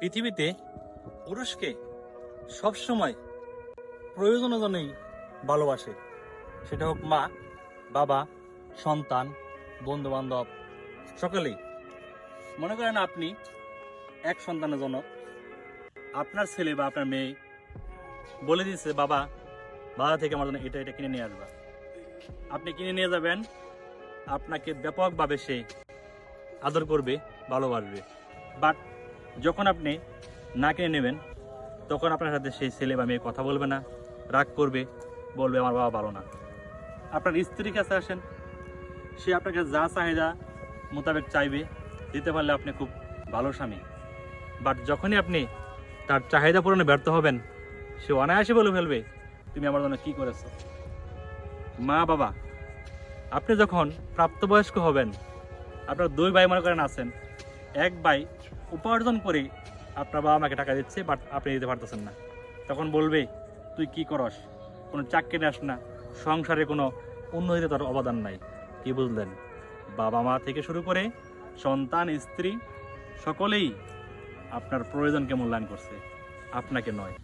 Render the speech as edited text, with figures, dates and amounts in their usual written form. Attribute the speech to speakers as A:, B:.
A: পৃথিবীতে পুরুষকে সবসময় প্রয়োজনের জন্যই ভালোবাসে, সেটা হোক মা, বাবা, সন্তান, বন্ধু বান্ধব, সকলেই। মনে করেন আপনি এক সন্তানের জন্য আপনার ছেলে বা আপনার মেয়ে বলে দিচ্ছে, বাবা বাজার থেকে আমার জন্য এটা এটা কিনে নিয়ে আসবা। আপনি কিনে নিয়ে যাবেন, আপনাকে ব্যাপকভাবে সে আদর করবে, ভালোবাসবে। বাট যখন আপনি না কিনে নেবেন, তখন আপনার সাথে সেই ছেলে বা মেয়ে কথা বলবে না, রাগ করবে, বলবে আমার বাবা ভালো না। আপনার স্ত্রীর কাছে আসেন, সে আপনার কাছে যা চাহিদা মোতাবেক চাইবে, দিতে পারলে আপনি খুব ভালো স্বামী। বাট যখনই আপনি তার চাহিদা পূরণে ব্যর্থ হবেন, সে অনায়াসে বলে ফেলবে তুমি আমার জন্য কী করেছ। মা বাবা, আপনি যখন প্রাপ্তবয়স্ক হবেন, আপনার দুই ভাই মনে করেন আছেন, এক ভাই উপার্জন করে আপনার বাবা মাকে টাকা দিচ্ছে, বাট আপনি দিতে পারতেছেন না, তখন বলবে তুই কি করস, কোনো চাকরি নেস না, সংসারে কোনো উন্নতিতে তার অবদান নাই। কি বুঝলেন? বাবা মা থেকে শুরু করে সন্তান, স্ত্রী, সকলেই আপনার প্রয়োজনকে মূল্যায়ন করছে, আপনাকে নয়।